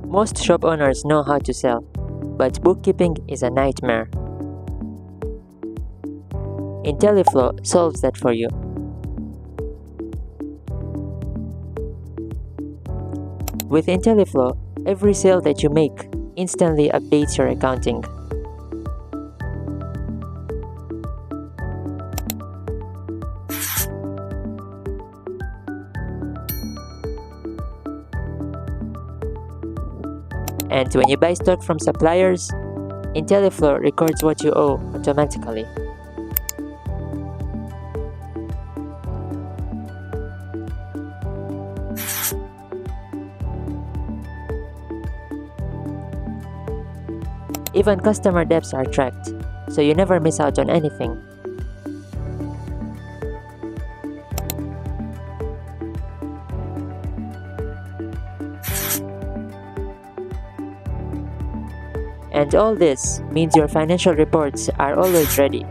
Most shop owners know how to sell, but bookkeeping is a nightmare. Intelyflow solves that for you. With Intelyflow, every sale that you make instantly updates your accounting. And when you buy stock from suppliers, Intelyflow records what you owe automatically. Even customer debts are tracked, so you never miss out on anything. And all this means your financial reports are always ready.